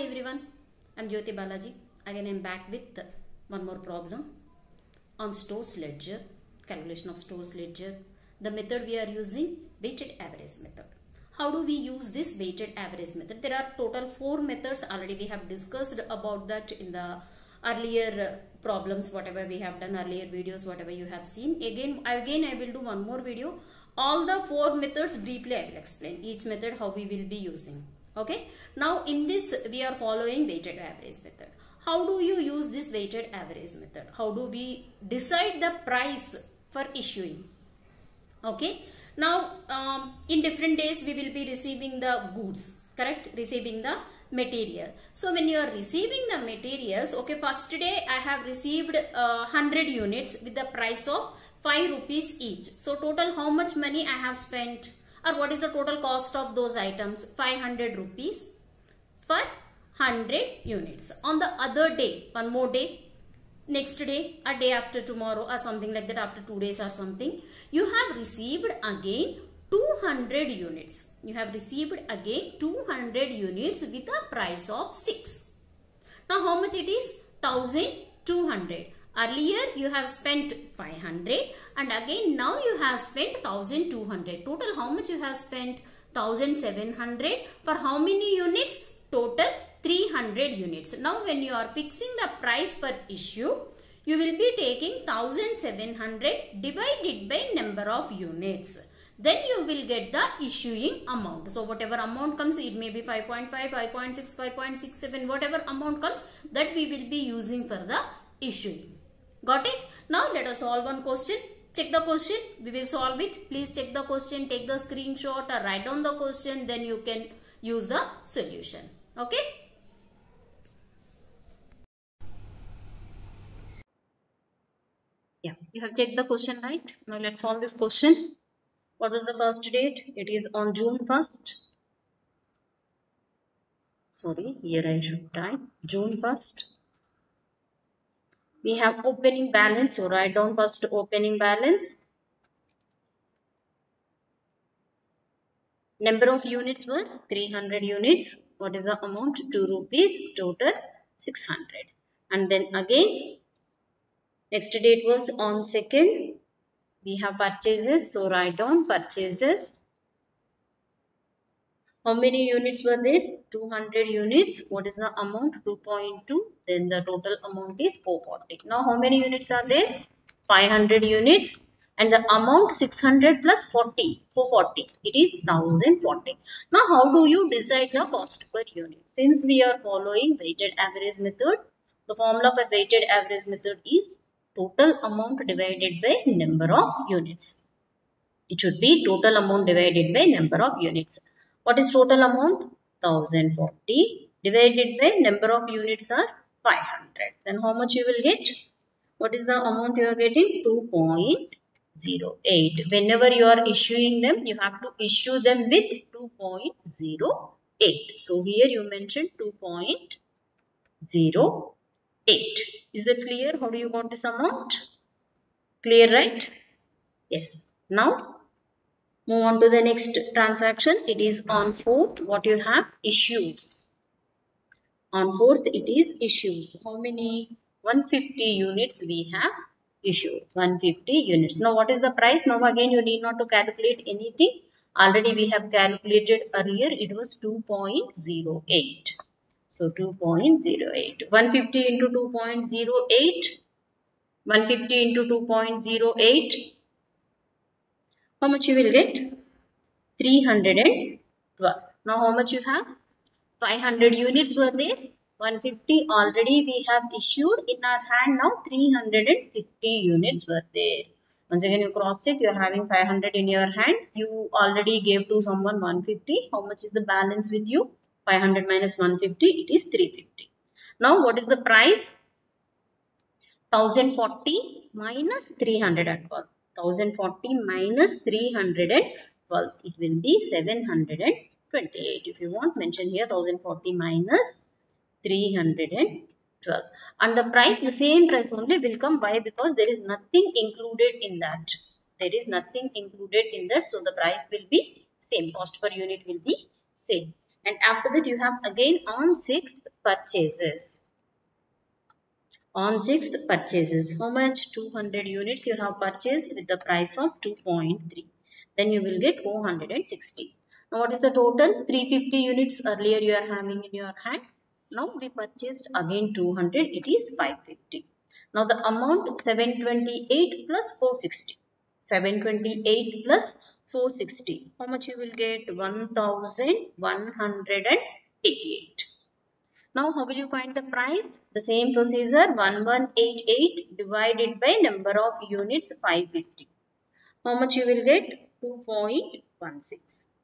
Hi everyone, I'm Jyoti Balaji. Again I'm back with one more problem on Stowe's ledger, calculation of Stowe's ledger. The method we are using, weighted average method. How do we use this weighted average method? There are total 4 methods. Already we have discussed about that in the earlier problems, whatever we have done, earlier videos, whatever you have seen. Again I will do one more video. All the 4 methods briefly I will explain each method how we will be using. Okay, now in this we are following weighted average method. How do you use this weighted average method? How do we decide the price for issuing? Okay, now in different days we will be receiving the goods, correct? Receiving the material. So when you are receiving the materials, okay, first day I have received 100 units with the price of 5 rupees each. So total how much money I have spent, or what is the total cost of those items? 500 rupees for 100 units. On the other day, one more day, next day, a day after tomorrow or something like that, after 2 days or something, you have received again 200 units. You have received again 200 units with a price of 6. Now how much it is? 1200. Earlier you have spent 500 and again now you have spent 1200. Total how much you have spent? 1700. For how many units? Total 300 units. Now when you are fixing the price per issue, you will be taking 1700 divided by number of units. Then you will get the issuing amount. So whatever amount comes, it may be 5.5, 5.6, 5.67, whatever amount comes, that we will be using for the issuing. Got it? Now let us solve one question. Check the question. We will solve it. Please check the question, take the screenshot or write down the question. Then you can use the solution. Okay? Yeah, you have checked the question, right? Now let's solve this question. What was the first date? It is on June 1st. Sorry, here I should type June 1st. We have opening balance, so write down first opening balance. Number of units were 300 units. What is the amount? 2 rupees. Total 600. And then again, next date was on 2nd. We have purchases, so write down purchases. How many units were there? 200 units. What is the amount? 2.2. Then the total amount is 440. Now how many units are there? 500 units. And the amount 600 plus 40, 440. It is 1040. Now how do you decide the cost per unit? Since we are following weighted average method, the formula for weighted average method is total amount divided by number of units. It should be total amount divided by number of units. What is total amount? 1040 divided by number of units are 500. Then how much you will get? What is the amount you are getting? 2.08. Whenever you are issuing them, you have to issue them with 2.08. So here you mentioned 2.08. Is that clear? How do you got this amount? Clear, right? Yes. Now move on to the next transaction. It is on 4th. What you have? Issues. On 4th it is issues. How many? 150 units we have issued. 150 units. Now what is the price? Now again you need not to calculate anything. Already we have calculated earlier. It was 2.08. So 2.08. 150 into 2.08. 150 into 2.08. How much you will get? 312. Now how much you have? 500 units were there. 150 already we have issued in our hand. Now 350 units were there. Once again you cross check. You are having 500 in your hand. You already gave to someone 150. How much is the balance with you? 500 minus 150. It is 350. Now what is the price? 1040 minus 312. 1040 minus 312. It will be 728. If you want, mention here 1040 minus 312. And the price, the same price only will come. Why? Because there is nothing included in that. There is nothing included in that. So the price will be same. Cost per unit will be same. And after that you have again on 6th. purchases. On 6th purchases, how much? 200 units you have purchased with the price of 2.3. Then you will get 460. Now what is the total? 350 units earlier you are having in your hand. Now we purchased again 200, it is 550. Now the amount 728 plus 460. 728 plus 460. How much you will get? 1188. Now, how will you find the price? The same procedure, 1188 divided by number of units 550. How much you will get? 2.16.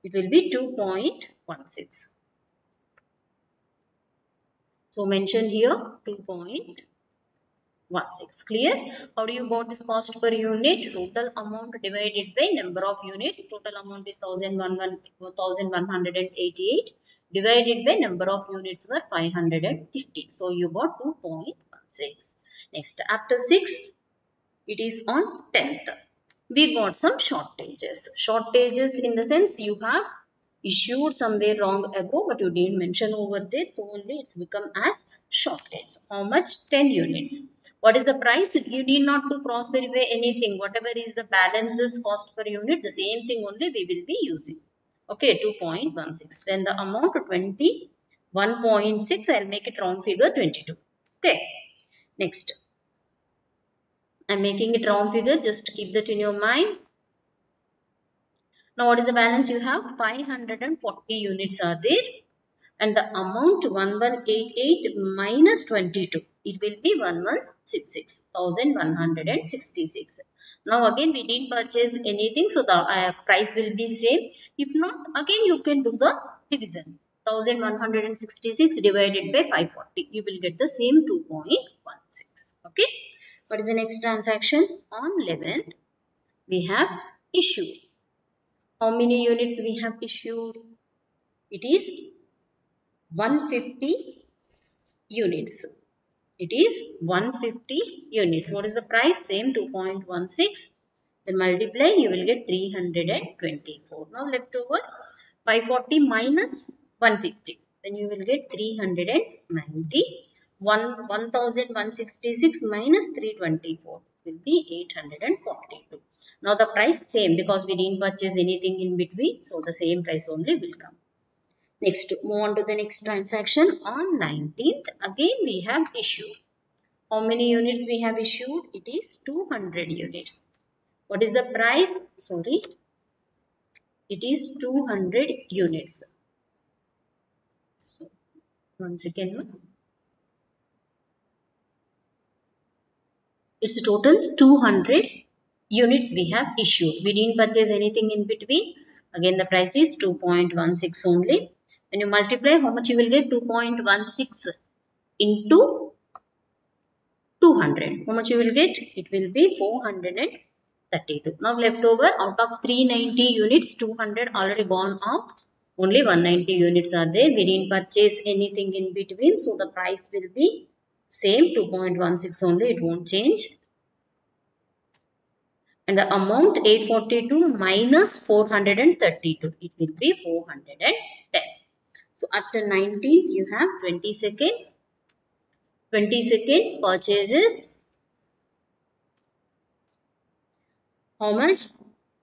It will be 2.16. So, mention here 2.16. Clear? How do you got this cost per unit? Total amount divided by number of units. Total amount is 1188 divided by number of units were 550. So you got 2.16. Next, after 6, it is on 10th. We got some shortages. Shortages in the sense you have issued somewhere wrong above, but you didn't mention over there, so only it's become as shortage. How much? 10 units. What is the price? You need not to cross verify anything. Whatever is the balances cost per unit, the same thing only we will be using. Okay, 2.16. Then the amount 21.6. I'll make it round figure 22. Okay. Next, I'm making it round figure. Just keep that in your mind. Now, what is the balance you have? 540 units are there. And the amount 1188 minus 22. It will be 1166. 1166. Now, again, we didn't purchase anything. So, the price will be same. If not, again, you can do the division. 1166 divided by 540. You will get the same 2.16. Okay. What is the next transaction? On 11th, we have issued. How many units we have issued? It is 150 units. It is 150 units. What is the price? Same 2.16. Then multiply, you will get 324. Now left over 540 minus 150. Then you will get 390. 1166 minus 324 will be 842. Now the price same because we didn't purchase anything in between. So the same price only will come. Next, move on to the next transaction. On 19th, again we have issued. How many units we have issued? It is 200 units. What is the price? Sorry, it is 200 units. So, once again, it's total 200 units we have issued. We didn't purchase anything in between. Again, the price is 2.16 only. When you multiply, how much you will get? 2.16 into 200. How much you will get? It will be 432. Now left over out of 390 units, 200 already gone out. Only 190 units are there. We didn't purchase anything in between. So the price will be same 2.16 only. It won't change. And the amount 842 minus 432. It will be 410. So after 19th you have 22nd. 22nd purchases. How much?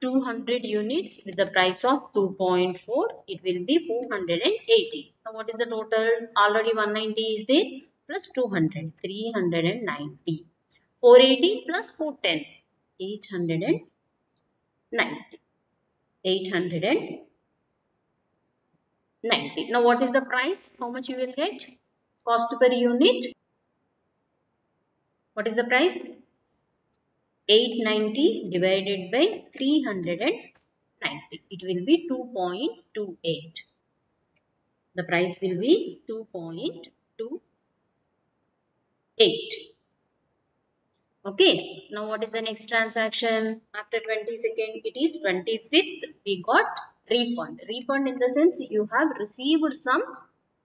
200 units with the price of 2.4. It will be 480. Now what is the total? Already 190 is there. Plus 200. 390. 480 plus 410. 890. 890. Now what is the price? How much you will get? Cost per unit. What is the price? 890 divided by 390. It will be 2.28. The price will be 2.28. Okay. Now what is the next transaction? After 22nd, it is 25th. We got refund. Refund in the sense you have received some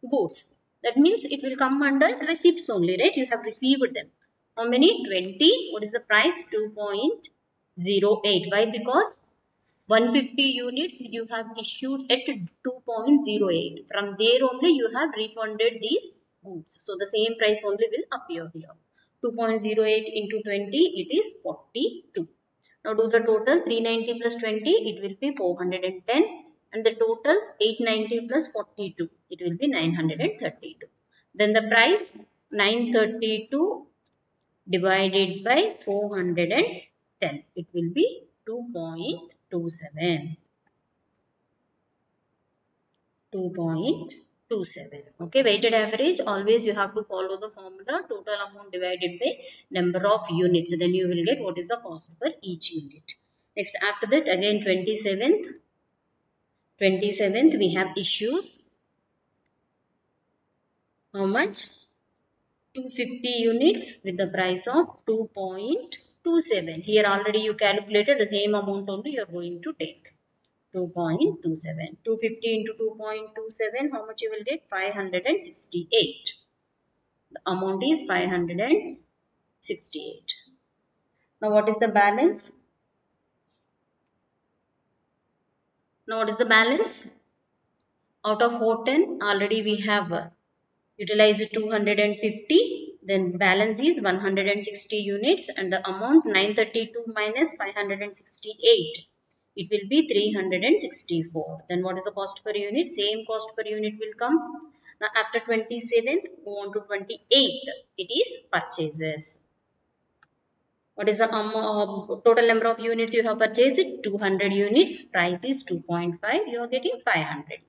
goods. That means it will come under receipts only, right? You have received them. How many? 20. What is the price? 2.08. Why? Because 150 units you have issued at 2.08. From there only you have refunded these goods. So the same price only will appear here. 2.08 into 20, it is 42. Now do the total. 390 plus 20, it will be 410. And the total 890 plus 42, it will be 932. Then the price 932 divided by 410, it will be 2.27. 2.27. Okay, weighted average, always you have to follow the formula, total amount divided by number of units. Then you will get what is the cost per each unit. Next, after that, again 27th we have issues. How much? 250 units with the price of 2.27. Here already you calculated the same amount only you are going to take. 2.27. 250 into 2.27, how much you will get? 568. The amount is 568. Now what is the balance? Now what is the balance? Out of 410, already we have utilized 250. Then balance is 160 units and the amount 932 minus 568. It will be 364. Then what is the cost per unit? Same cost per unit will come. Now after 27th, go on to 28th. It is purchases. What is the total number of units you have purchased? 200 units. Price is 2.5. You are getting 500.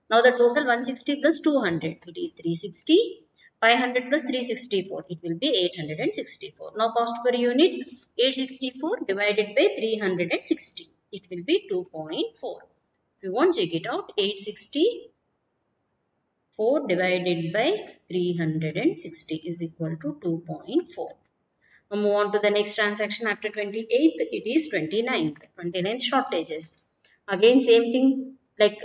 Now the total 160 plus 200. It is 360. 500 plus 364. It will be 864. Now cost per unit 864 divided by 360. It will be 2.4. If you want, check it out. 864 divided by 360 is equal to 2.4. Now move on to the next transaction after 28th. It is 29th. 29th shortages. Again same thing like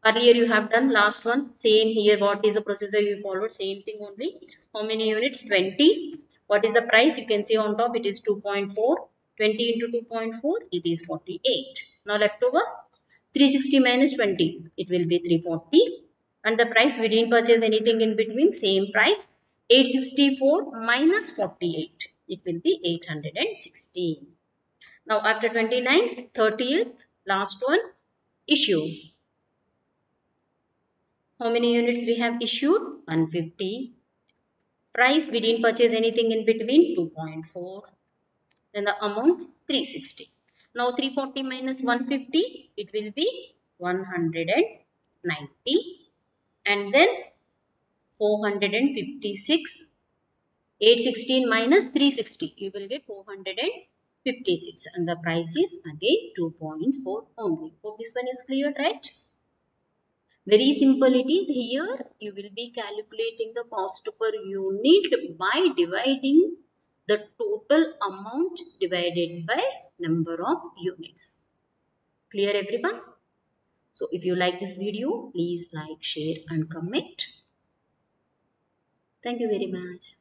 earlier you have done last one. Same here. What is the procedure you followed? Same thing only. How many units? 20. What is the price? You can see on top it is 2.4. 20 into 2.4, it is 48. Now left over 360 minus 20, it will be 340. And the price we didn't purchase anything in between. Same price. 864 minus 48, it will be 816. Now after 29th, 30th, last one, issues. How many units we have issued? 150. Price we didn't purchase anything in between. 2.4. Then the amount 360. Now 340 minus 150, it will be 190. And then 456. 816 minus 360, you will get 456. And the price is again 2.4 only. Hope this one is clear, right? Very simple it is. Here you will be calculating the cost per unit by dividing the total amount divided by number of units. Clear everyone? So if you like this video, please like, share and comment. Thank you very much.